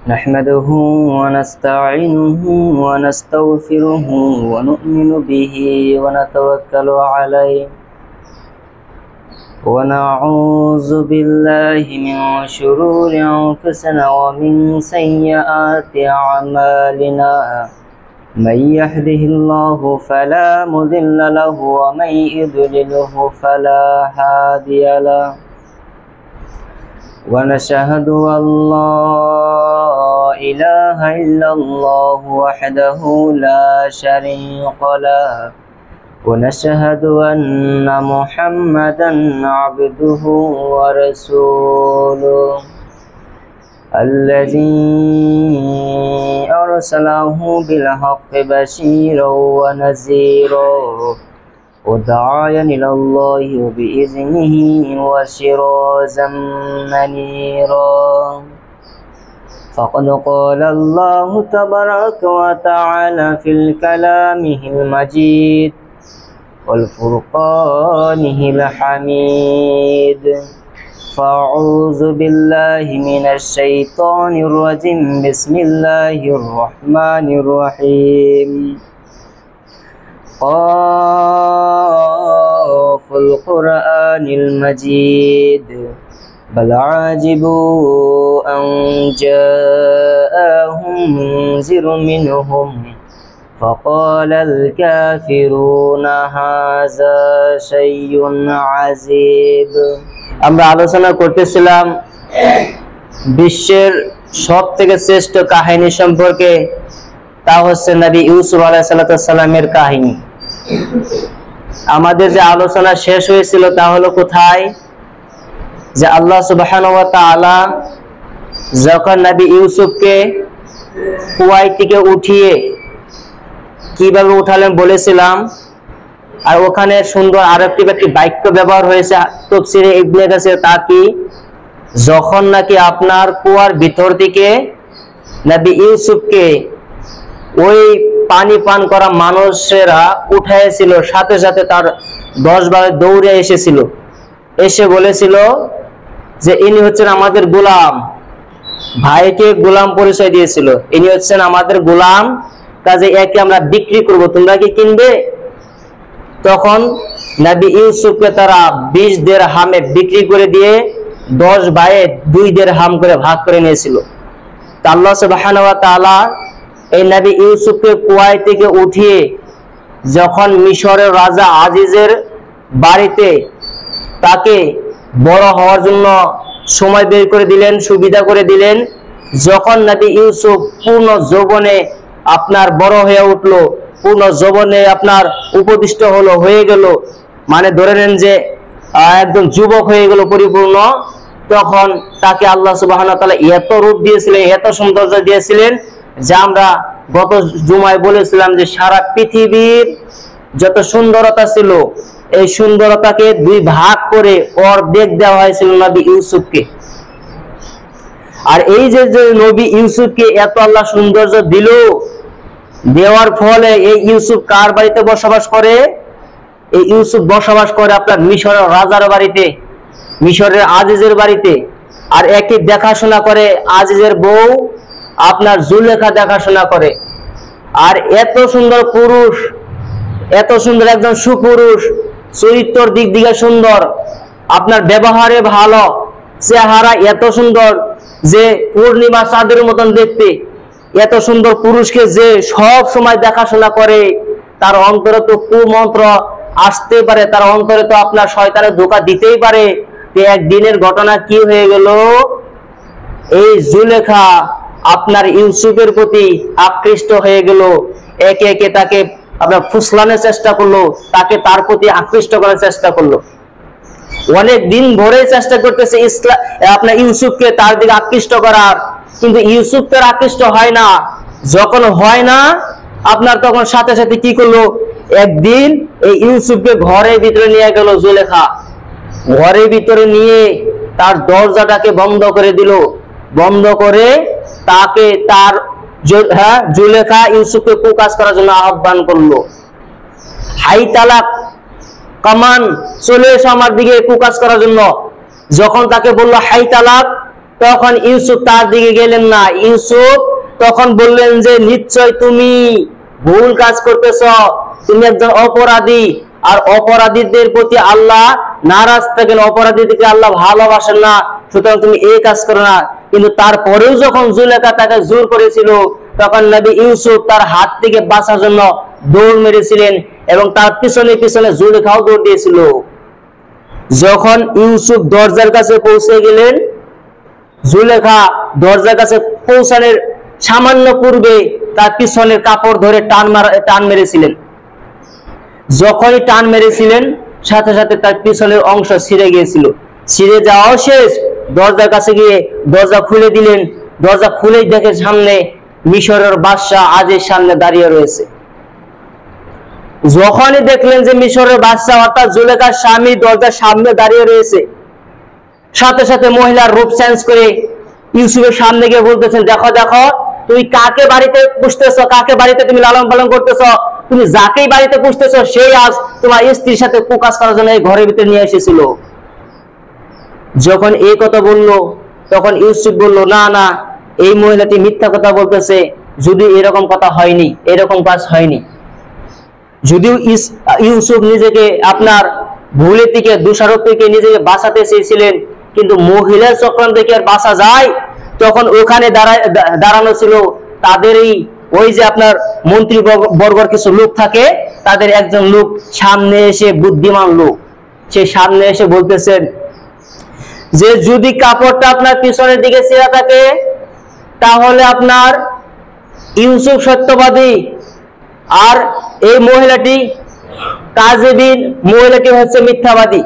نحمده ونستعينه ونستغفره ونؤمن به ونتوكل عليه ونعوذ بالله من شرور أنفسنا ومن سيئات أعمالنا من يهده الله فلا مضل له ومن يضلله فلا هادي له ونشهد أن لا إله إلا الله وحده لا شريك له ونشهد أن محمدا عبده ورسوله الذي أرسله بالحق بشيرا ونذيرا وداعيا إلى الله بإذنه وسراجا منيرا فقد قال الله تبارك وتعالى في كلامه المجيد والفرقانه الحميد فأعوذ بالله من الشيطان الرجيم بسم الله الرحمن الرحيم قاف القرآن المجيد بل عجبوا أن جاءهم منذر منهم فقال الكافرون هذا شيء عجيب। আমরা আলোচনা করতেছিলাম বিশ্বের সবথেকে শ্রেষ্ঠ কাহিনী সম্পর্কে, তা হচ্ছে নবী ইউসুফ আলাইহিস সালামের কাহিনী। আমাদের যে আলোচনা শেষ হয়েছিল তা হলো কোথায়, যে আল্লাহ সুবহানাহু ওয়া তাআলা যখন নবী ইউসুফকে কুয়াই থেকে উঠিয়ে কিভাবে উঠালেন বলেছিলাম। আর ওখানে সুন্দর আরেকটি বাক্য ব্যবহার হয়েছে তাফসীরে ইবনে কাসির, তা কি, যখন নাকি আপনার কুয়ার ভিতর থেকে নবী ইউসুফকে ওই পানি পান করা মানুষেরা উঠাইছিল, সাথে সাথে তার 10-12 দৌড়ে এসেছিল, এসে বলেছিল যে ইনি হচ্ছেন আমাদের গোলাম। ভাইকে গোলাম পরিচয় দিয়েছিল, ইনি হচ্ছেন আমাদের গোলাম, কাজে একে আমরা বিক্রি করব, তোমরা কি কিনবে? তখন নবী ইউসুফকে তারা 20 দিরহামে বিক্রি করে দিয়ে 10 ভাইয়ে 2 দিরহাম করে ভাগ করে নিয়েছিল। আল্লাহ সুবহানাহু ওয়া তাআলা এই নবী ইউসুফকে কুয়াই থেকে উঠিয়ে যখন মিশরের রাজা আজিজের বাড়িতে তাকে বড় হওয়ার জন্য সময় বের করে দিলেন, সুবিধা করে দিলেন, যখন নবী ইউসুফ পূর্ণ যৌবনে আপনার বড় হয়ে উঠলো, পূর্ণ যৌবনে আপনার উপদিষ্ট হলো, হয়ে গেল, মানে ধরে নেন যে একদম যুবক হয়ে গেল পরিপূর্ণ, তখন তাকে আল্লাহ সুবহানাহু ওয়া তাআলা এত রূপ দিয়েছিলেন, এত সৌন্দর্য দিয়েছিলেন, যা আমরা গত জুমায় বলেছিলাম যে সারা পৃথিবীর যত সুন্দরতা ছিল এই সুন্দরতাকে 2 ভাগ করে অর্ধেক দেওয়া হয়েছিল নবী ইউসুফকে। আর এই যে নবী ইউসুফকে এত আল্লাহ সৌন্দর্য দিল, দেওয়ার ফলে এই ইউসুফ কার বাড়িতে বসবাস করে? এই ইউসুফ বসবাস করে আপনার মিশরের রাজার বাড়িতে, মিশরের আজিজের বাড়িতে। আর একে দেখাশোনা করে আজিজের বউ আপনার জুলেখা দেখাশোনা করে। আর এত সুন্দর পুরুষ, এত সুন্দর একজন সুপুরুষ, চরিত্রের দিক দিকে সুন্দর, আপনার ব্যবহারে ভালো, চেহারা এত সুন্দর যে পূর্ণিমা চাঁদের মতন দেখতে, এত সুন্দর পুরুষকে যে সব সময় দেখাশোনা করে, তার অন্তরে তো কুমন্ত্র আসতে পারে, তার অন্তরে তো আপনার শয়তানের ধোঁকা দিতেই পারে। একদিনের ঘটনা কি হয়ে গেল, এই জুলেখা আপনার ইউসুফের প্রতি আকৃষ্ট হয়ে গেল, একে একে তাকে আপনার ফুসলানোর চেষ্টা করলো, তাকে তার প্রতি আকৃষ্ট করার চেষ্টা করলো। অনেক দিন ধরে চেষ্টা করতেছে আপনার ইউসুফকে তার দিকে আকৃষ্ট করার, কিন্তু ইউসুফ তার আকৃষ্ট হয় না। যখন হয় না আপনার, তখন সাথে সাথে কি করলো, একদিন এই ইউসুফকে ঘরের ভিতরে নিয়ে গেল জুলেখা, ঘরের ভিতরে নিয়ে তার দরজাটাকে বন্ধ করে দিল, বন্ধ করে তাকে তার জুলেখা ইউসুফকে কুকাজ করার জন্য আহ্বান করলো। হাই তালাক, কামান, চলে এসো আমার দিকে কুকাজ করার জন্য। যখন তাকে বললো হাই তালাক, তখন ইউসুফ তার দিকে গেলেন না। ইউসুফ তখন বললেন যে নিশ্চয় তুমি ভুল কাজ করতেছ, তুমি একজন অপরাধী, আর অপরাধীদের প্রতি আল্লাহ নারাজ থাকেন, অপরাধীদেরকে আল্লাহ ভালোবাসেন না, সুতরাং তুমি এই কাজ করো না। কিন্তু তারপরেও যখন জুলেখা তাকে জোর করেছিল, তখন নবী ইউসুফ তার হাত থেকে বাঁচার জন্য দৌড় মেরেছিলেন এবং তার পিছনে পিছনে জুলেখাও দৌড় দিয়েছিল। যখন ইউসুফ দরজার কাছে পৌঁছে গেলেন, জুলেখা দরজার কাছে পৌঁছানোর সামান্য পূর্বে তার পিছনের কাপড় ধরে টান মেরেছিলেন। যখনই টান মেরেছিলেন, সাথে সাথে তার পিছনের অংশ ছিঁড়ে গিয়েছিল। ছিঁড়ে যাওয়া শেষ, দরজার কাছে গিয়ে দরজা খুলে দিলেন। দরজা খুলেই দেখে সামনে মিশরের বাদশাহ আজিজ সামনে দাঁড়িয়ে রয়েছে। যখনই দেখলেন যে মিশরের বাদশাহ অর্থাৎ জুলেখার স্বামী দরজার সামনে দাঁড়িয়ে রয়েছে, সাথে সাথে মহিলার রূপ চেঞ্জ করে ইউসুফের সামনে গিয়ে বলতেছেন, দেখো দেখো তুমি কাকে বাড়িতে পুষতেছো, কাকে বাড়িতে তুমি লালন পালন করতেছো, তুমি যাকেই বাড়িতে পুষতেছো সেই আজ তোমার স্ত্রীর সাথে কুকাজ করার জন্য এই ঘরের ভিতরে নিয়ে এসেছিল। যখন এই কথা বললো, তখন ইউসুফ বলল, না না, এই মহিলাটি মিথ্যা কথা বলতেছে, যদি এরকম কথা হয়নি, এরকম কাজ হয়নি। যদিও ইউসুফ নিজেকে আপনার ভুলের থেকে, দোষারোপ থেকে নিজেকে বাঁচাতে চেয়েছিলেন, কিন্তু মহিলার চক্রান্ত থেকে আর বাঁচা যায়? তখন ওখানে দাঁড়ানো ছিল তাদেরই ওই যে আপনার মন্ত্রী বর্গর কিছু লোক থাকে, তাদের একজন লোক সামনে এসে, বুদ্ধিমান লোক, সে সামনে এসে বলতেছেন যে যদি কাপড়টা আপনার পিছনের দিকে ছেঁড়া থাকে, তাহলে আপনার ইউসুফ সত্যবাদী, আর এই মহিলাটি কাযেবিন, মহিলাটি হচ্ছে মিথ্যাবাদী।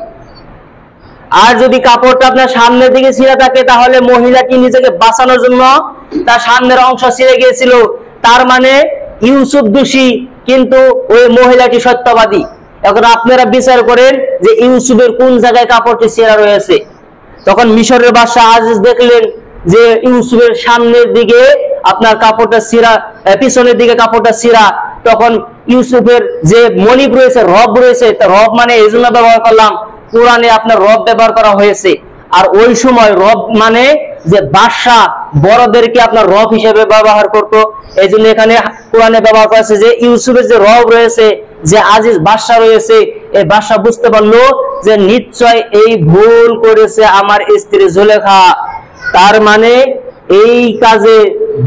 আর যদি কাপড়টা আপনার সামনের দিকে ছিঁড়া থাকে, তাহলে মহিলাটি নিজেকে বাঁচানোর জন্য তার সামনের অংশ ছিঁড়ে গিয়েছিল, তার মানে ইউসুফ দোষী, কিন্তু ওই মহিলাটি সত্যবাদী। এখন আপনারা বিচার করেন যে ইউসুফের কোন জায়গায় কাপড়টি ছেঁড়া রয়েছে। তখন মিশরের বাদশাহ আজিজ দেখলেন যে ইউসুফের সামনের দিকে আপনার কাপড়টা ছিঁড়া, পিছনের দিকে কাপড়টা ছিঁড়া। তখন ইউসুফের যে মনিব রয়েছে, রব রয়েছে, রব মানে এই জন্য ব্যবহার করলাম, কোরআনে আপনার রব ব্যবহার করা হয়েছে, আর ওই সময় রব মানে যে বাদশাহ বড়দেরকে আপনার রব হিসেবে ব্যবহার করতো, এই জন্য এখানে কোরআনে ব্যবহার করেছে যে ইউসুফের যে রব রয়েছে, যে আজিজ বাদশাহ রয়েছে, এই বাদশাহ বুঝতে পারলো যে নিশ্চয় এই ভুল করেছে আমার স্ত্রী জুলেখা, তার মানে এই কাজে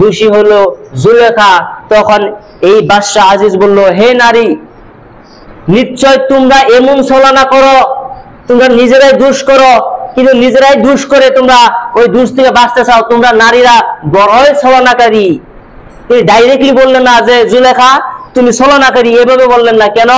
দোষী হলো জুলেখা। তখন এই বাদশাহ আজিজ বলল, হে নারী, নিশ্চয় তোমরা এমন ছলনা করো, তোমরা নিজেরাই দোষ করো, কিন্তু নিজেরাই দোষ করে তোমরা ওই দোষ থেকে বাঁচতে চাও, তোমরা নারীরা বড়ই ছলনাকারী। তিনি ডাইরেক্টলি বললেন না যে জুলেখা তুমি ছলনাকারী, এভাবে বললেন না। কেন?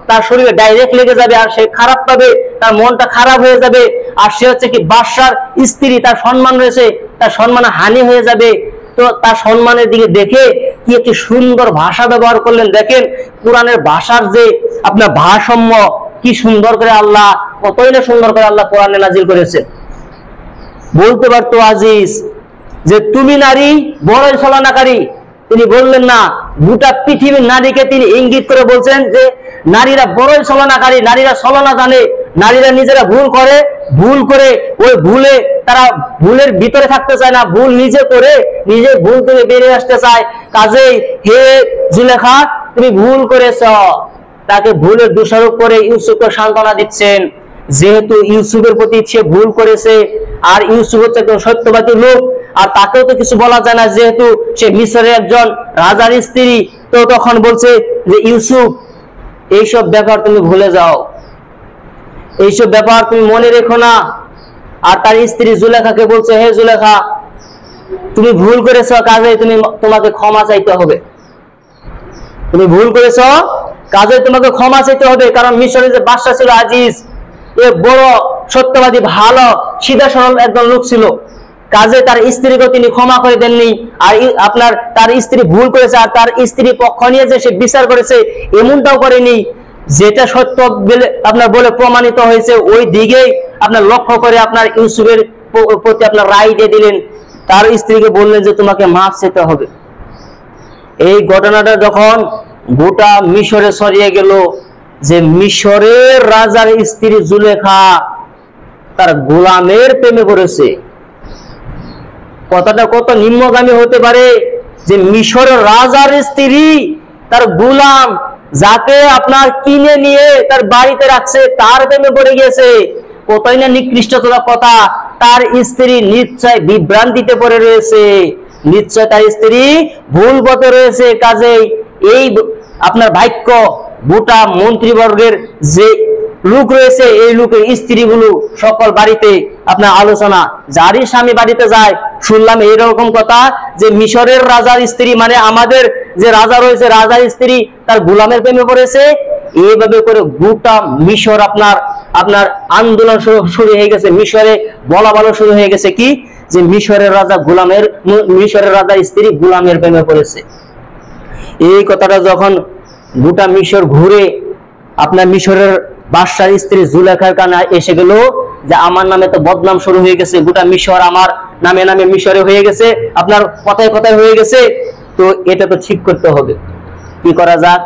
তার শরীরে ডাইরেক্ট লেগে যাবে, আর সে খারাপ পাবে, তার মনটা খারাপ হয়ে যাবে, আর সে হচ্ছে কি বাদশার স্ত্রী, তার সম্মান রয়েছে, তার সম্মান হানি হয়ে যাবে। তো তার সম্মানের দিকে দেখে কি একটি সুন্দর ভাষা ব্যবহার করলেন। দেখেন কোরআনের ভাষার যে আপনার ভারসাম্য, কি সুন্দর করে আল্লাহ, কতই না সুন্দর করে আল্লাহ কোরআনে নাজিল করেছেন। বলতে পারতো আজিজ যে তুমি নারী বড়ই ছলনাকারী, তিনি বললেন না, গোটা পৃথিবীর নারীকে তিনি ইঙ্গিত করে বলছেন যে নারীরা বড়ই ছলনাকারী, নারীরা ছলনা জানে, নারীরা নিজেরা ভুল করে ওই ভুলে তারা ভুলের ভিতরে থাকতে চায় না, ভুল নিজে করে নিজে ভুল থেকে বেরিয়ে আসতে চায়। কাজেই হে জুলেখা, তুমি ভুল করেছ। তাকে ভুলের দোষারোপ করে ইউসুফকে সান্ত্বনা দিচ্ছেন, যেহেতু ইউসুফের প্রতি সে ভুল করেছে, আর ইউসুফ হচ্ছে একজন সত্যবাদী লোক, আর তাকেও তো কিছু বলা যায় না, যেহেতু সে মিশরের একজন রাজার স্ত্রী। তো তখন বলছে যে ইউসুফ, এইসব ব্যাপার তুমি ভুলে যাও, এইসব ব্যাপার তুমি মনে রেখো না। আর তার স্ত্রী জুলেখাকে বলছে, হে জুলেখা, তুমি ভুল করেছো, কাজে তোমাকে ক্ষমা চাইতে হবে, তুমি ভুল করেছো, কাজে তোমাকে ক্ষমা চাইতে হবে। কারণ মিশরের যে বাদশা ছিল আজিজ, এ বড় সত্যবাদী, ভালো সিধা সরল একজন লোক ছিল, কাজে তার স্ত্রীকে তিনি ক্ষমা করে দেননি। আর আপনার তার স্ত্রী ভুল করেছে, আর তার স্ত্রী পক্ষ নিয়ে যে সে বিচার করেছে এমনটাও করেনি। যেটা সত্য আপনার বলে প্রমাণিত হয়েছে, ওই দিকেই আপনার লক্ষ্য করে আপনার ইউসুফের প্রতি আপনার রায় দিয়ে দিলেন। তার স্ত্রীকে বললেন যে তোমাকে মাফ চেতে হবে। এই ঘটনাটা যখন গোটা মিশরে ছড়িয়ে গেল যে মিশরের রাজার স্ত্রী জুলেখা তার গোলামের প্রেমে পড়েছে, কথাটা কত নিম্নগামী হতে পারে যে মিশরের রাজার স্ত্রী তার গোলাম যাকে আপনার কিনে নিয়ে তার বাড়িতে রাখছে তার প্রেমে পড়ে গেছে। কতই না নিকৃষ্টতার কথা। তার স্ত্রী নিশ্চয় বিভ্রান্তিতে পড়ে রয়েছে, নিশ্চয় তার স্ত্রী ভুল পথে রয়েছে। কাজেই এই আপনার ভাগ্য গোটা মন্ত্রীবর্গের যে লোক রয়েছে এই লোকের স্ত্রীগুলো সকল বাড়িতে আপনার আলোচনা, যারই স্বামী বাড়িতে যায় শুনলাম এইরকম কথা যে মিশরের রাজার স্ত্রী মানে আমাদের যে রাজা রয়েছে রাজার স্ত্রী তার গোলামের প্রেমে পড়েছে। এইভাবে করে গোটা মিশর আপনার আপনার আন্দোলন শুরু হয়ে গেছে। মিশরে বলা বলা শুরু হয়ে গেছে কি যে মিশরের রাজা স্ত্রী গোলামের প্রেমে পড়েছে। এই কথাটা যখন গোটা মিশর ঘুরে আপনার মিশরের বাদশার স্ত্রী জুলেখার কানে এসে গেল যে আমার নামে তো বদনাম শুরু হয়ে গেছে, গোটা মিশর আমার নামে নামে মিশরে হয়ে গেছে, আপনার কথায় কথায় হয়ে গেছে, তো এটা তো ঠিক করতে হবে। কি করা যাক?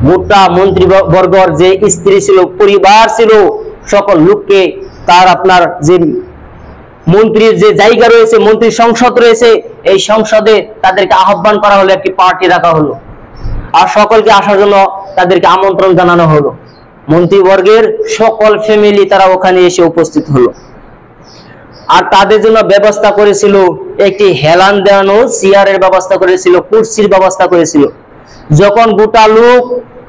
গোটা মন্ত্রীবর্গর যে স্ত্রী ছিল, পরিবার ছিল, সকল লোককে তার আপনার যে মন্ত্রীর যে জায়গা রয়েছে, মন্ত্রী সংসদ রয়েছে, এই সংসদে তাদেরকে আহ্বান করা হলো, একটি পার্টি রাখা হলো আর সকলকে আসার জন্য তাদেরকে আমন্ত্রণ জানানো হলো। মন্ত্রীবর্গের সকল ফ্যামিলি তারা ওখানে এসে উপস্থিত হলো আর তাদের জন্য ব্যবস্থা করেছিল একটি হেলান দেওয়ানো চেয়ারের ব্যবস্থা করেছিল, কুর্সির ব্যবস্থা করেছিল। যখন গোটা লোক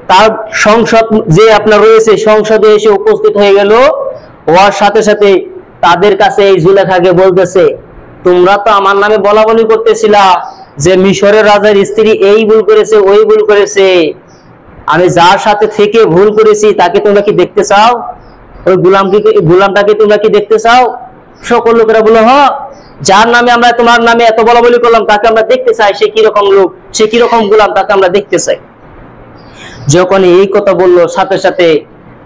তার সংসদ যে আপনার রয়েছে সংসদে এসে উপস্থিত হয়ে গেল, ওর সাথে সাথে তাদের কাছে এই জুলেখাকে বলতেছে তোমরা তো আমার নামে বলা বলি করতেছিলা যে মিশরের রাজার স্ত্রী এই ভুল করেছে ওই ভুল করেছে, আমি যার সাথে থেকে ভুল করেছি তাকে তোমরা কি দেখতে চাও? ওই গোলামটাকে তোমরা কি দেখতে চাও? সকল লোকেরা বলে হ্যাঁ, যার নামে আমরা তোমার নামে এত বলা বলি করলাম তাকে আমরা দেখতে চাই, সে কিরকম লোক, সে কিরকম গোলাম, তাকে আমরা দেখতে চাই। যখন এই কথা বললো সাথে সাথে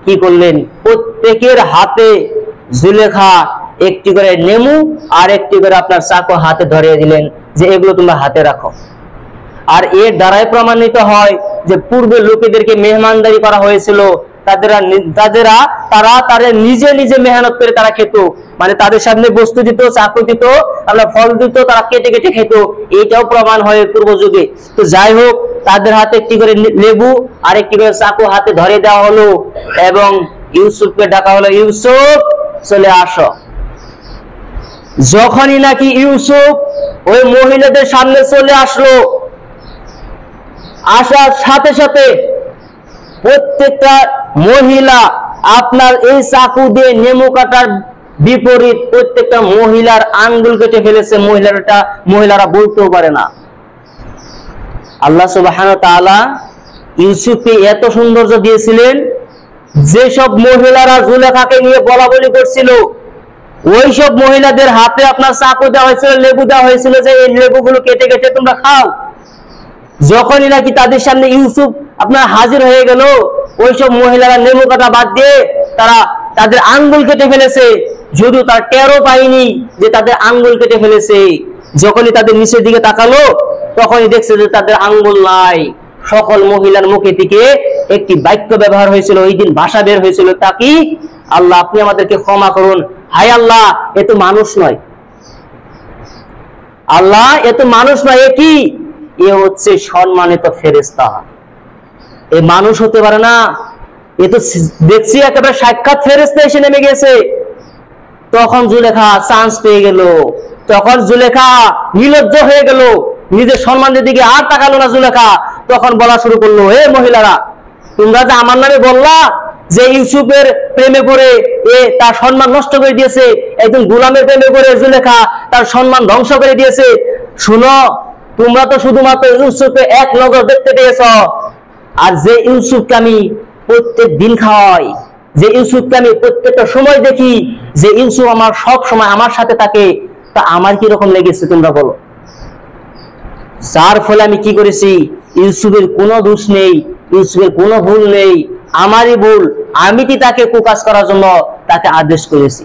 কি করলেন, প্রত্যেকের হাতে জুলেখা একটি করে নেমু আর একটি করে আপনার চাকু হাতে ধরিয়ে দিলেন যে এগুলো তোমরা হাতে রাখো। আর এর দ্বারাই প্রমাণিত হয় যে পূর্বে লোকেদেরকে মেহমানদারি করা হয়েছিল, তারা নিজে নিজে মেহনত করে তারা খেত, মানে তাদের সামনে বস্তু দিত, চাকু দিত, আপনার ফল দিত, তারা কেটে কেটে খেত। এইটাও প্রমাণ হয় পূর্ব যুগে। তো যাই হোক, তাদের হাতে একটি করে লেবু আর একটি করে চাকু হাতে ধরে দেওয়া হলো এবং ইউসুফকে ডাকা হলো, ইউসুফ চলে আসো। যখনই নাকি ইউসুফ ওই মহিলাদের সামনে চলে আসলো, আসার সাথে সাথে প্রত্যেকটা মহিলা আপনার এই চাকু দিয়ে নেমু কাটার বিপরীত প্রত্যেকটা মহিলার আঙ্গুল কেটে ফেলেছে। মহিলারা বলতেও পারে না। আল্লাহ সুবহানাহু ওয়া তাআলা ইউসুফকে এত সৌন্দর্য দিয়েছিলেন, যেসব মহিলারা জুলেখাকে নিয়ে বলা বলি করছিল ওই সব মহিলাদের হাতে আপনার চাকু দেওয়া হয়েছিল, লেবু দেওয়া হয়েছিল যে এই লেবুগুলো কেটে কেটে তোমরা খাও। যখনই নাকি তাদের সামনে ইউসুফ আপনার হাজির হয়ে গেল, ওইসব মহিলারা লেবু কাটা বাদ দিয়ে তারা তাদের আঙ্গুল কেটে ফেলেছে, যদিও তার টেরও পায়নি যে তাদের আঙ্গুল কেটে ফেলেছে। যখনই তাদের নিচের দিকে তাকালো তখনই দেখছে যে তাদের আঙ্গুল নাই। সকল মহিলার মুখে থেকে একটি বাক্য ব্যবহার হয়েছিল, ওই দিন ভাষা বের হয়েছিল, তা কি, আল্লাহ আপনি আমাদেরকে ক্ষমা করুন, হায় আল্লাহ এ তো মানুষ নয়, আল্লাহ এ তো মানুষ নয়, এ কি, এ হচ্ছে সম্মানিত ফেরেশতা, এ মানুষ হতে পারে না, এ তো দেখছি একেবারে সাক্ষাৎ ফেরেশতা এসে নেমে গেছে। তখন জুলেখা চান্স পেয়ে গেল, তখন জুলেখা নির্লজ্জ হয়ে গেল, নিজের সম্মানের দিকে আর তাকালো না জুলেখা। তখন বলা শুরু করলো, হে মহিলারা, তোমরা যে আমার নামে বললা যে ইউসুফের প্রেমে পড়ে এ তার সম্মান নষ্ট করে দিয়েছে, একজন গোলামের প্রেমে পড়ে জুলেখা তার সম্মান ধ্বংস করে দিয়েছে, শুনো, তোমরা তো শুধুমাত্র ইউসুফকে এক নজর দেখতে পেয়েছ, আর যে ইউসুফকে আমি প্রত্যেক দিন খাওয়াই, যে ইউসুফকে আমি প্রত্যেকটা সময় দেখি, যে ইউসুফ আমার সব সময় আমার সাথে থাকে, তা আমার কি রকম লেগেছে তোমরা বলো। যার ফলে আমি কি করেছি, ইউসুফের কোনো দোষ নেই, ইউসুফের কোনো ভুল নেই, আমারই ভুল, আমি কি তাকে কুকাজ করার জন্য তাকে আদেশ করেছি,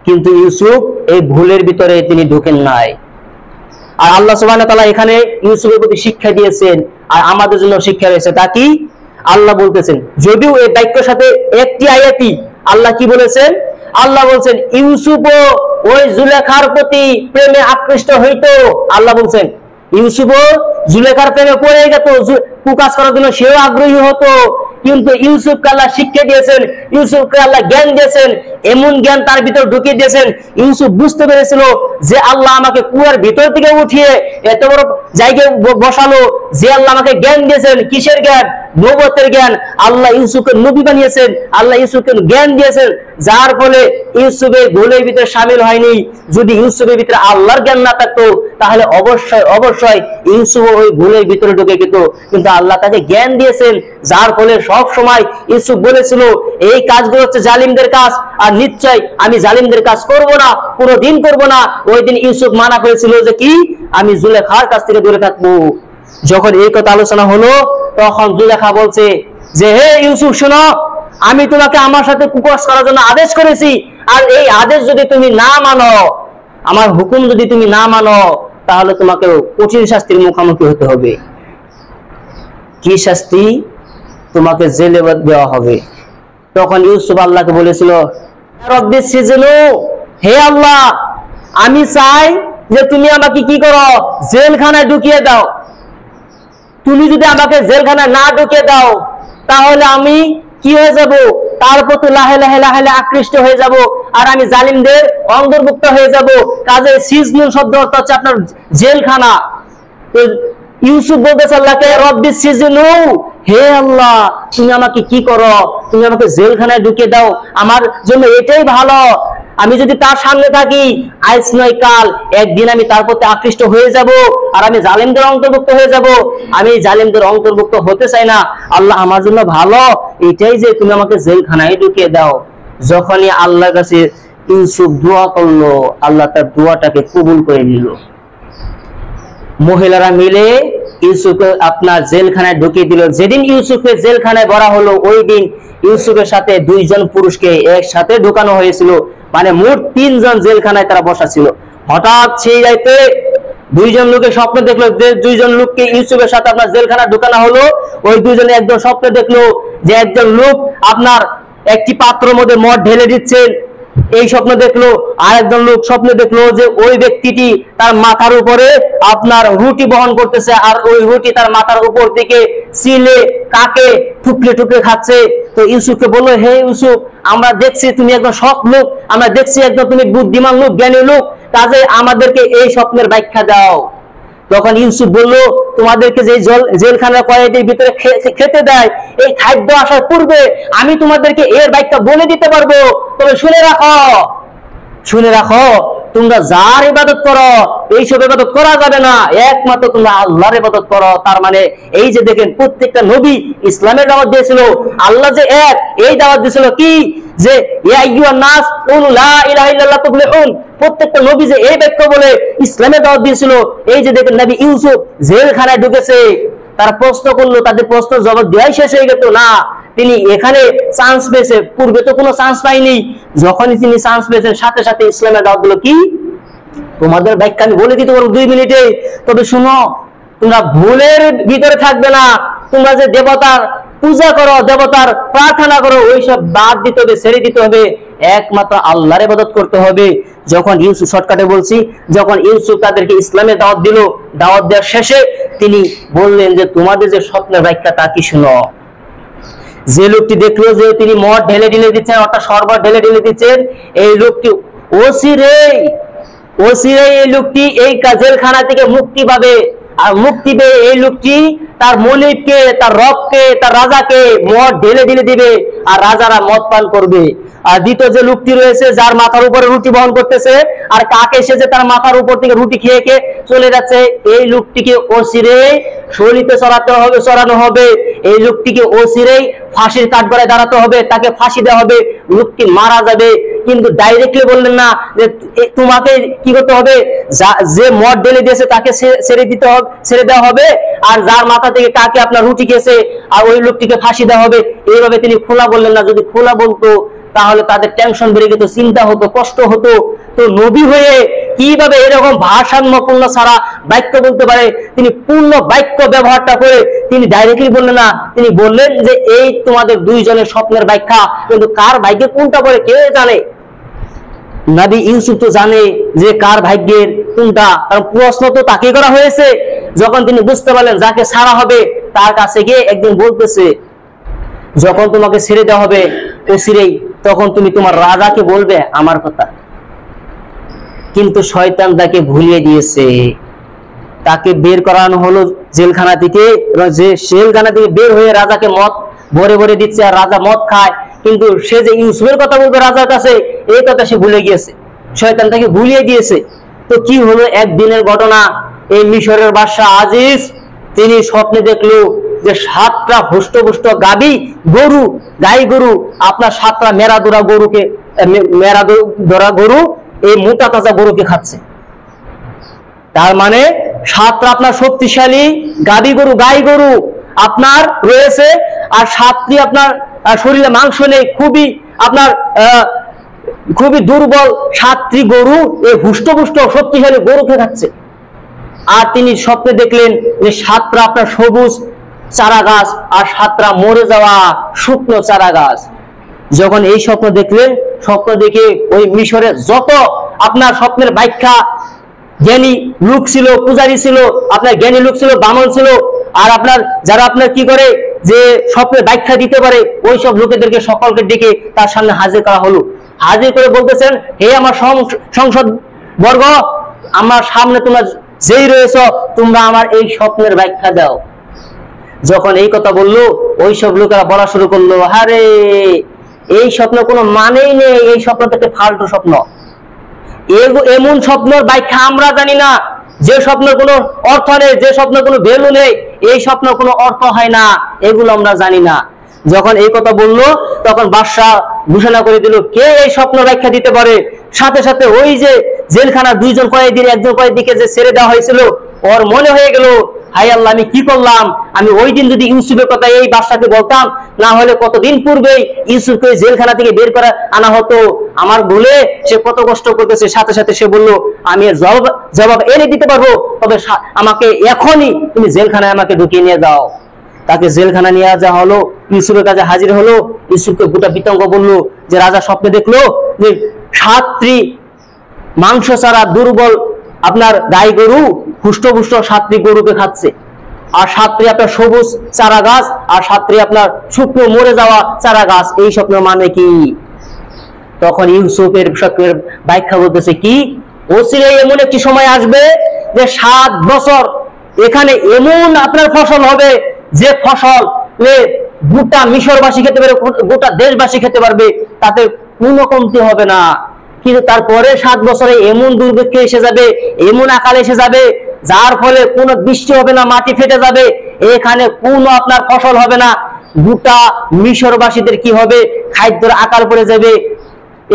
কিন্তু ইউসুফ এই ভুলের ভিতরে তিনি ঢুকেন নাই। আর আল্লাহ সুবহানাহু ওয়া তাআলা এখানে ইউসুফের প্রতি শিক্ষা দিয়েছেন, আর আমাদের জন্য শিক্ষা রয়েছে, তা কি, আল্লাহ বলতেছেন, যদিও এই বাক্যের সাথে একটি আয়াতই আল্লাহ কি বলেছেন, আল্লাহ বলছেন ইউসুফও ওই জুলেখার প্রতি প্রেমে আকৃষ্ট হইতো। আল্লাহ বলছেন ইউসুফও জুলেখার প্রেমে পড়ে গেত, কুকাজ করার জন্য সেও আগ্রহী হতো। কিন্তু ইউসুফকে আল্লাহ শিক্ষা দিয়েছেন, ইউসুফকে আল্লাহ জ্ঞান দিয়েছেন, এমন জ্ঞান তার ভিতর ঢুকিয়ে দিয়েছেন, ইউসুফ বুঝতে পেরেছিল যে আল্লাহ আমাকে কুয়ার ভিতর থেকে উঠিয়ে এত বড় জায়গায় বসালো, যে আল্লাহ আমাকে জ্ঞান দিয়েছেন। কিসের জ্ঞান? নবুয়তের জ্ঞান। আল্লাহ ইউসুফকে নবী বানিয়েছেন, আল্লাহ ইউসুফকে জ্ঞান দিয়েছেন, যার ফলে ইউসুফের ভুলের ভিতরে শামিল হয়নি। যদি ইউসুফের ভিতরে আল্লাহর জ্ঞান না থাকতো তাহলে অবশ্যই ইউসুফ ওই ভুলের ভিতরে ঢুকে যেত। কিন্তু আল্লাহ তাকে জ্ঞান দিয়েছেন, যার ফলে সব সময় ইউসুফ বলেছিল এই কাজগুলো হচ্ছে জালিমদের কাজ, আর নিশ্চয় আমি জালিমদের কাজ করব না, কোনোদিন করব না। ওই দিন ইউসুফ মানা করেছিল যে কি, আমি জুলেখার কাছ থেকে দূরে থাকবো। যখন এই কথা আলোচনা হলো তখন জুলেখা বলছে যে হে ইউসুফ শোনো, আমি তোমাকে আমার সাথে কুকর্স করার জন্য আদেশ করেছি, আর এই আদেশ যদি তুমি না মানো, আমার হুকুম যদি তুমি না মানো, তাহলে তোমাকে কঠিন শাস্তির মুখোমুখি হতে হবে। কি শাস্তি? তোমাকে জেলে দেওয়া হবে। তখন ইউসুফ আল্লাহকে বলেছিল রব্বিস সিজনু, হে আল্লাহ আমি চাই যে তুমি আমাকে কি করো, জেলখানায় ঢুকিয়ে দাও। তুমি যদি আমাকে জেলখানায় না ঢুকিয়ে দাও তাহলে আমি কি হয়ে যাব, তার প্রতি লাহে লাহে লাহে লাহে আকৃষ্ট হয়ে যাব, আর আমি জালিমদের অন্তর্ভুক্ত হয়ে যাব। কাজে সিজনুন শব্দ অর্থ হচ্ছে আপনার জেলখানা। ইউসুফ বলতেছে আল্লাহকে রব্বিস সিজনু, হে আল্লাহ তুমি আমাকে কি করো, তুমি আমাকে জেলখানায় ঢুকিয়ে দাও, আমার জন্য এটাই ভালো। আমি যদি তার সামনে থাকি আজ নয় কাল একদিন আমি তার প্রতি আকৃষ্ট হয়ে যাব, আর আমি জালিমদের অন্তর্ভুক্ত হয়ে যাব। আমি জালিমদের অন্তর্ভুক্ত হতে চাই না। আল্লাহ আমার জন্য ভালো এটাই যে তুমি আমাকে জেলখানায় ঢুকিয়ে দাও। যখনই আল্লাহর কাছে ইউসুফ দোয়া করলো, আল্লাহ তার দোয়াটাকে কবুল করে নিল। মহিলারা মিলে ইউসুফকে আপনার জেলখানায় ঢুকিয়ে দিল। যেদিন ইউসুফকে জেলখানায় ভরা হলো ওই দিন ইউসুফের সাথে দুইজন পুরুষকে একসাথে ঢুকানো হয়েছিল, মানে মোট 3 জন জেলখানায় তারা বসা ছিল। হঠাৎ সেই রাতে দুইজন লোকের স্বপ্ন দেখলো যে দুইজন লোককে ইউসুফের সাথে আপনার জেলখানায় ঢুকানো হলো। ওই দুইজনে একজন স্বপ্ন দেখলো যে একজন লোক আপনার একটি পাত্রের মধ্যে মদ ঢেলে দিচ্ছেন, এই স্বপ্ন দেখলো। আর একজন লোক স্বপ্ন দেখলো যে ওই ব্যক্তিটি তার মাথার উপরে আপনার রুটি বহন করতেছে, আর ওই রুটি তার মাথার উপর থেকে সিলে কাকে টুকরে টুকরে খাচ্ছে। তো ইউসুফকে বললো হে ইউসুফ, আমরা দেখছি তুমি একজন সৎ লোক, আমরা দেখছি একজন তুমি বুদ্ধিমান লোক, জ্ঞানী লোক, কাজে আমাদেরকে এই স্বপ্নের ব্যাখ্যা দাও। তখন ইউসুফ বলল তোমাদেরকে যে জেলখানার কয়েদির ভিতরে খেতে দেয়, এই খাদ্য আসার পূর্বে আমি তোমাদেরকে এর ব্যাখ্যা বলে দিতে পারবো। তবে শুনে রাখো তোমরা যার ইবাদত করো এইসব ইবাদত করা যাবে না, একমাত্র তোমরা আল্লাহর ইবাদত করো। তার মানে এই যে দেখেন প্রত্যেকটা নবী ইসলামের দাওয়াত দিয়েছিল, আল্লাহ যে এক এই দাওয়াত দিয়েছিল কি, যে ইয়া আইয়ুহান নাস কুলু লা ইলাহা ইল্লাল্লাহ তুফলিহুন। প্রত্যেকটা নবী যে এই বাক্য বলে ইসলামের দাওয়াত দিয়েছিল। এই যে দেখেন নবী ইউসুফ জেলখানায় ঢুকেছে, তারা প্রশ্ন করলো, তাদের প্রশ্ন জবাব দেওয়াই শেষ হয়ে গেল না, তিনি এখানে চান্স পেয়েছে, পূর্বে তো কোনো চান্স পাইনি। যখনই তিনি চান্স পেয়েছেন সাথে সাথে ইসলামের দাওয়াত দিল কি, তোমাদের ব্যাখ্যা আমি বলে দিতে পারবো 2 মিনিটে। তবে শুনো, তোমরা ভুলের ভিতরে থাকবে না। তোমরা যে দেবতার পূজা করো, দেবতার প্রার্থনা করো, ওইসব বাদ দিতে হবে, ছেড়ে দিতে হবে, একমাত্র আল্লাহর ইবাদত করতে হবে। যখন ইউসুফ শর্টকাটে বলছি, যখন ইউসুফ তাদেরকে ইসলামের দাওয়াত দিল, দাওয়াত দেওয়ার শেষে তিনি বললেন যে তোমাদের যে স্বপ্নের ব্যাখ্যা তা কি শুনো। যে লোকটি দেখলো যে তিনি মদ ঢেলে ঢেলে দিচ্ছেন, অর্থাৎ শরবত ঢেলে ঢেলে দিচ্ছেন, এই লোকটি অচিরেই এই লোকটি এই জেলখানা থেকে মুক্তি পাবে। আর মুক্তি পেয়ে এই লোকটি তার মনিবকে, তার রবকে, তার রাজাকে মদ ঢেলে ঢেলে দিবে, আর রাজারা মদ পান করবে। আর দ্বিতীয় যে লোকটি রয়েছে যার মাথার উপরে রুটি বহন করতেছে, আর কাক এসেছে তার মাথার উপর থেকে রুটি খেয়ে খেয়ে চলে যাচ্ছে, এই লোকটিকে অচিরেই শরীরে চড়ানো হবে। এই লোকটিকে অচিরেই ফাঁসির কাঠগড়ায় দাঁড়াতে হবে, তাকে ফাঁসি দেওয়া হবে, লোকটি মারা যাবে। কিন্তু ডাইরেক্টলি বললেন না যে তোমাকে কি করতে হবে, যে মদ ঢেলে দিয়েছে তাকে ছেড়ে দেওয়া হবে, আর যার মাথা থেকে কাকে আপনার রুটি খেয়েছে আর ওই লোকটিকে ফাঁসি দেওয়া হবে। এইভাবে তিনি খোলা বললেন না। যদি খোলা বলতো তাহলে তাদের টেনশন বেড়ে যেত, চিন্তা হতো, কষ্ট হতো। তো নবী হয়ে কিভাবে এরকম ভারসাম্যপূর্ণ ছাড়া বাক্য বলতে পারে, তিনি পূর্ণ বাক্য ব্যবহারটা করে তিনি ডাইরেক্টলি বললেন না, তিনি বললেন যে এই তোমাদের দুইজনের স্বপ্নের ব্যাখ্যা, কিন্তু কার ভাগ্যে কোনটা পড়ে কে জানে। নবী ইউসুফ তো জানে যে কার ভাগ্যের কোনটা, কারণ প্রশ্ন তো তাকে করা হয়েছে। যখন তিনি বুঝতে পারলেন যাকে ছাড়া হবে, তার কাছে গিয়ে একদিন বলতেছে, যখন তোমাকে ছেড়ে দেওয়া হবে অচিরেই, তখন তুমি তোমার রাজাকে বলবে আমার কথা। কিন্তু শয়তান তাকে ভুলিয়ে দিয়েছে। তাকে বের করানো হলো জেলখানা থেকে, এবং যে জেলখানা থেকে বের হয়ে রাজাকে মদ ভরে ভরে দিচ্ছে, আর রাজা মদ খায়। কিন্তু সে যে ইউসুফের কথা বলবে রাজার কাছে, এই কথা সে ভুলে গিয়েছে, শয়তান তাকে ভুলিয়ে দিয়েছে। তো কি হলো, একদিনের ঘটনা, এই মিশরের বাদশাহ আজিজ তিনি স্বপ্নে দেখলো যে 7টা হুষ্ট গাবি গরু, গাই গরু, আপনার 7টা মেরাদোরা গরুকে, মেরাদোরা গরু এই মোটা তাজা গরুকে খাচ্ছে। তার মানে 7টা আপনার শক্তিশালী গাবি গরু, গাই গরু আপনার রয়েছে, আর 7টি আপনার শরীরে মাংস নেই, খুবই দুর্বল 7টি গরু এই হুষ্টপুষ্ট শক্তিশালী গরুকে খাচ্ছে। আর তিনি স্বপ্নে দেখলেন যে 7টা আপনার সবুজ চারা গাছ আর 7টা মরে যাওয়া শুকনো চারা গাছ। যখন এই স্বপ্ন দেখলেন, স্বপ্ন দেখে ওই মিশরের যত আপনার স্বপ্নের ব্যাখ্যা জ্ঞানী লোক ছিল, পূজারী ছিল, আপনার জ্ঞানী লোক ছিল, ব্রাহ্মণ ছিল, আর আপনার যারা আপনার কি করে যে স্বপ্নের ব্যাখ্যা দিতে পারে, ওই সব লোকেদেরকে সকলকে ডেকে তার সামনে হাজির করা হলো। হাজির করে বলতেছেন, হে আমার সংসদ বর্গ, আমার সামনে তোমরা যেই রয়েছ, তোমরা আমার এই স্বপ্নের ব্যাখ্যা দাও। যখন এই কথা বললো, ওই সব লোকেরা বলা শুরু করলো, আরে এই স্বপ্ন কোনো মানেই নেই, এই স্বপ্ন থেকে ফালতু স্বপ্ন, এমন স্বপ্নের ব্যাখ্যা আমরা জানি না, যে স্বপ্নের কোনো অর্থ নেই, যে স্বপ্নের কোনো ভ্যালু নেই, এই স্বপ্নের কোনো অর্থ হয় না, এগুলো আমরা জানি না। যখন এই কথা বললো, তখন বাদশাহ ঘোষণা করে দিল কে এই স্বপ্ন ব্যাখ্যা দিতে পারে। সাথে সাথে ওই যে জেলখানা 2জন কয়েদির একজন কয়েদিকে যে ছেড়ে দেওয়া হয়েছিল, ওর মনে হয়ে গেল, হায় আল্লাহ আমি কি করলাম, আমি ওই দিন যদি ইউসুফের কথা এই বাদশাকে বলতাম, না হলে কতদিন পূর্বেই ইউসুফকে জেলখানা থেকে বের করে আনা হতো, আমার ভুলে সে কত কষ্ট করতেছে। সাথে সাথে সে বলল, আমি এর জবাব এনে দিতে পারবো, তবে আমাকে এখনই তুমি জেলখানায় আমাকে ঢুকিয়ে নিয়ে যাও। তাকে জেলখানা নিয়ে যাওয়া হলো, ইউসুফের কাছে হাজির হলো। ইউসুফকে গোটা বিতঙ্গ বললো যে রাজা স্বপ্নে দেখলো যে 7টি মাংস ছাড়া দুর্বল আপনার গাই গরু হুষ্টপুষ্ট 7টি গরুকে খাচ্ছে, আর 7টি আপনার সবুজ চারা গাছ, আর 7টি আপনার শুকনো মরে যাওয়া চারা গাছ। এই স্বপ্নের মানে কি? তখন ইউসুফের স্বপ্নের ব্যাখ্যা বলতেছে কি, অচিরেই এমন একটি সময় আসবে যে 7 বছর এখানে এমন আপনার ফসল হবে, যে ফসল গোটা মিশরবাসী খেতে পারবে, গোটা দেশবাসী খেতে পারবে, তাতে কোনো কমতি হবে না। কিন্তু তারপরে 7 বছরে এমন দুর্ভিক্ষ এসে যাবে, এমন আকাল এসে যাবে, যার ফলে কোনো বৃষ্টি হবে না, মাটি ফেটে যাবে, এখানে কোনো আপনার ফসল হবে না। গোটা মিশরবাসীদের কি হবে, খাদ্যের আকাল পড়ে যাবে,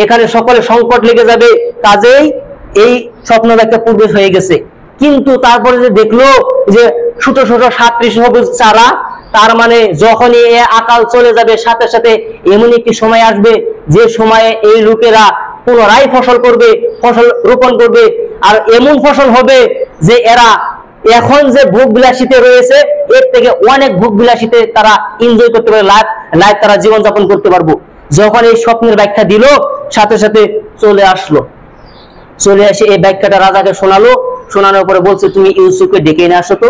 এখানে সকলে সংকট লেগে যাবে। কাজেই এই স্বপ্ন ব্যাখ্যা পূর্বে হয়ে গেছে। কিন্তু তারপরে যে দেখলো যে ছোট ছোট 7টি সবুজ চারা, তার মানে যখনই আকাল চলে যাবে, সাথে সাথে এমন একটি সময় আসবে যে সময়ে এই লোকেরা পুনরায় ফসল করবে, ফসল রোপণ করবে, আর এমন ফসল হবে যে এরা এখন যে ভোগ বিলাসিতে রয়েছে, এর থেকে অনেক ভোগ বিলাসিতে তারা এনজয় করতে পারবে, লাইফ তারা জীবনযাপন করতে পারবো। যখন এই স্বপ্নের ব্যাখ্যা দিল, সাথে সাথে চলে আসলো, চলে এসে এই ব্যাখ্যাটা রাজাকে শোনালো। শোনানোর পরে বলছে, তুমি ইউসুফকে ডেকে নিয়ে আসো তো।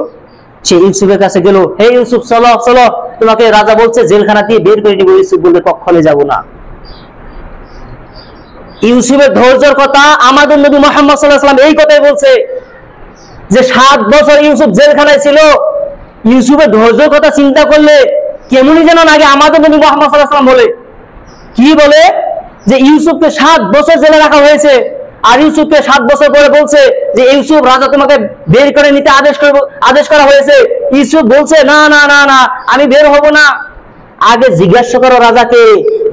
সে ইউসুফের কাছে গেল, হে ইউসুফ চলো চলো, তোমাকে রাজা বলছে জেলখানা দিয়ে বের করে দিব। ইউসুফ বলবে, কখনো যাব না। ইউসুফের ধৈর্যের কথা আমাদের নবী মুহাম্মদ সাল্লাল্লাহু আলাইহি ওয়াসাল্লাম এই কথাই বলছে যে 7 বছর ইউসুফ জেলখানায় ছিল। ইউসুফের ধৈর্যের কথা চিন্তা করলে কেমনই যেন লাগে। আমাদের নবী মুহাম্মদ সাল্লাল্লাহু আলাইহি ওয়াসাল্লাম বলে, কি বলে যে ইউসুফকে 7 বছর জেলে রাখা হয়েছে, আর ইউসুফকে 7 বছর পরে বলছে যে ইউসুফ, রাজা তোমাকে বের করে নিতে আদেশ করা হয়েছে। ইউসুফ বলছে, না না না না, আমি বের হব না। আগে জিজ্ঞাসা করো রাজাকে,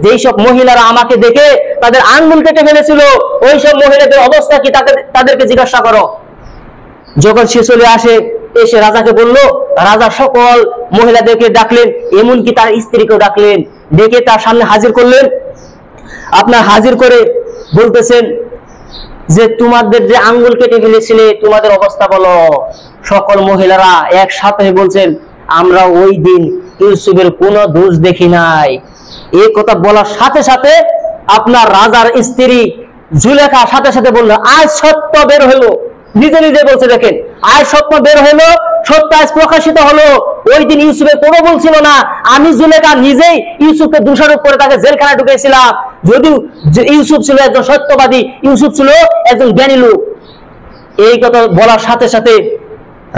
যেই সব মহিলারা আমাকে দেখে তাদের আঙ্গুল কেটে ফেলেছিল, ওই সব মহিলাদের অবস্থা কি, তাদেরকে জিজ্ঞাসা করো। যখন সে চলে আসে, এসে রাজাকে বলল, রাজা সকল মহিলাদেরকে ডাকলেন, এমনকি তার স্ত্রীকেও ডাকলেন, ডেকে তার সামনে হাজির করলেন। আপনার হাজির করে বলতেছেন যে তোমাদের যে আঙ্গুল কেটে ফেলেছিলে, তোমাদের অবস্থা বলো। সকল মহিলারা একসাথে বলছেন, আমরা ওই দিন ইউসুফের কোনো দোষ দেখি নাই। এই কথা বলার সাথে সাথে আপনার রাজার স্ত্রী জুলেখা সাথে সাথে বললো আজ সত্য বের হলো, নিজে নিজে বলছে, দেখেন আজ সত্য বের হলো, সত্য আজ প্রকাশিত হলো। ওই দিন ইউসুফের কোনো ভুল ছিল না, আমি জুলেখা নিজেই ইউসুফকে দোষারোপ করে তাকে জেলখানায় ঢুকেছিলাম। যদিও ইউসুফ ছিল একজন সত্যবাদী, ইউসুফ ছিল একজন জ্ঞানী লোক। এই কথা বলার সাথে সাথে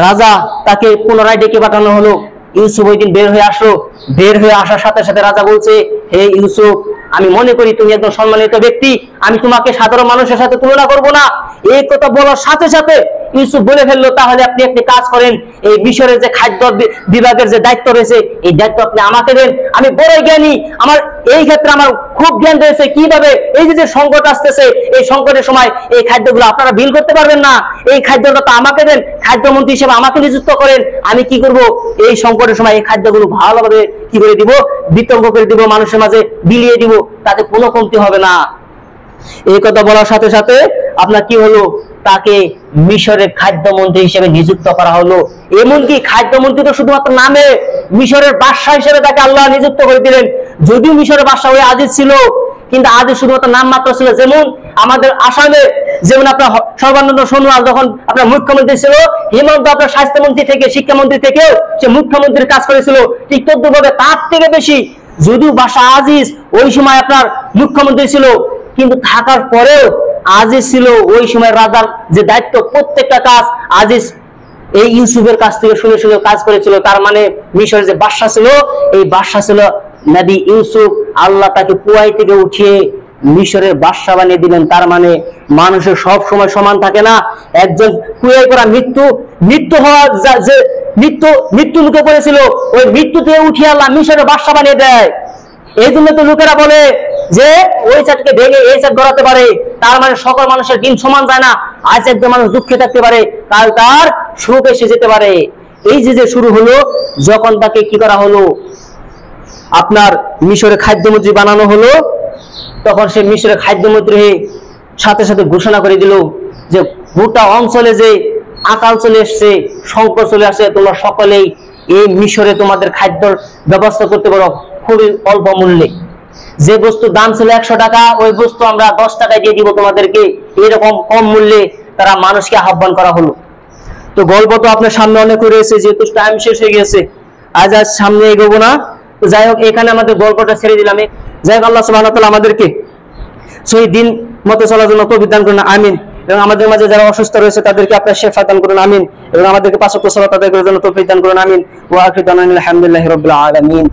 রাজা তাকে পুনরায় ডেকে পাঠানো হলো। ইউসুফ ওই দিন বের হয়ে আসলো। বের হয়ে আসার সাথে সাথে রাজা বলছে, হে ইউসুফ, আমি মনে করি তুমি একজন সম্মানিত ব্যক্তি, আমি তোমাকে সাধারণ মানুষের সাথে তুলনা করব না। এই কথা বলার সাথে সাথে ইউসুফ বলে ফেললো, তাহলে আপনি একটি কাজ করেন, এই মিশরের যে খাদ্য বিভাগের যে দায়িত্ব রয়েছে, এই দায়িত্ব আপনি আমাকে দেন। আমি বড় জ্ঞানী, আমার এই ক্ষেত্রে আমার খুব জ্ঞান রয়েছে, কিভাবে এই যে সংকট আসতেছে, এই সংকটের সময় এই খাদ্যগুলো আপনারা বিল করতে পারবেন না, এই খাদ্যটা তো আমাকে দেন, খাদ্যমন্ত্রী হিসেবে আমাকে নিযুক্ত করেন। আমি কি করব, এই সংকটের সময় এই খাদ্যগুলো ভালোভাবে কি করে দিব, বিতরণ করে দিব, মানুষের মাঝে বিলিয়ে দিব, তাতে কোনো কমতি হবে না। এই কথা বলার সাথে সাথে আপনার কি হলো, তাকে মিশরের খাদ্যমন্ত্রী হিসেবে নিযুক্ত করা হলো। এমনকি খাদ্যমন্ত্রী তো শুধুমাত্র নামে, মিশরের বাদশাহ হিসেবে তাকে আল্লাহ নিযুক্ত করে দিলেন। যদিও মিশরের বাদশাহ ওই আজিজ ছিল, কিন্তু আজিজ শুধুমাত্র নাম মাত্র ছিল। যেমন আমাদের আসামে যেমন আপনার সর্বানন্দ সোনোয়াল যখন আপনার মুখ্যমন্ত্রী ছিল, হেমন্ত আপনার স্বাস্থ্যমন্ত্রী থেকে, শিক্ষামন্ত্রী থেকেও সে মুখ্যমন্ত্রীর কাজ করেছিল, ঠিক তদ্রুপভাবে তার থেকে বেশি যদিও বাদশাহ আজিজ ওই সময় আপনার মুখ্যমন্ত্রী ছিল, কিন্তু থাকার পরেও আজিজ ছিল ওই সময় রাজার যে দায়িত্ব, প্রত্যেকটা কাজ আজিজ এই ইউসুফের কাছ থেকে শুনে শুনে কাজ করেছিল। তার মানে মিশরের যে বাদশা ছিল, এই বাদশা ছিল নবী ইউসুফ। আল্লাহ তাকে কুয়াই থেকে উঠিয়ে মিশরের বাদশা বানিয়ে দিলেন। তার মানে মানুষের সব সময় সমান থাকে না। একজন কুয়াই করা মৃত্যু হওয়া যে মৃত্যু মুখে পড়েছিল, ওই মৃত্যু থেকে উঠিয়ে আল্লাহ মিশরের বাদশা বানিয়ে দেয়। এই জন্য তো লোকেরা বলে যে ওই চাটকে ভেঙে এই চাট গড়াতে পারে। তার মানে সকল মানুষের দিন সমান যায় না। আজ একজন মানুষ দুঃখে থাকতে পারে, কাল তার সুখ এসে যেতে পারে। এই যে শুরু হলো, যখন তাকে কি করা হলো, আপনার মিশরের খাদ্যমন্ত্রী বানানো হলো, তখন সে মিশরের খাদ্যমন্ত্রী সাথে সাথে ঘোষণা করে দিল যে গোটা অঞ্চলে যে আকাল চলে এসছে, সংকট চলে আসছে, তোমরা সকলেই এই মিশরে তোমাদের খাদ্যর ব্যবস্থা করতে পারো খুবই অল্প মূল্যে। যে বস্তু দাম ছিল 100 টাকা, ওই বস্তু আমরা 10 টাকায় দিয়ে দিব তোমাদেরকে। এরকম কম মূল্যে তারা মানুষকে আহ্বান করা হলো। তো গল্প তো আপনার সামনে অনেক রয়েছে, যেহেতু টাইম শেষ হয়ে গেছে, আজ সামনে এগোবো না। তো যাই হোক, এখানে আমাদের গল্পটা ছেড়ে দিলাম। যাই হোক, আল্লাহ সুবহানাহু ওয়া তাআলা আমাদেরকে সেই দিন মতো চলার জন্য তৌফিক দান করুন, আমিন। এবং আমাদের মাঝে যারা অসুস্থ রয়েছে তাদেরকে আপনার শিফা দান করুন, আমিন। এবং আমাদেরকে 5 ওয়াক্ত সালাত আদায় করার জন্য তৌফিক দান করুন, আমিন। ওয়া আখিরু দাওয়ানা আলহামদুলিল্লাহি রাব্বিল আলামিন।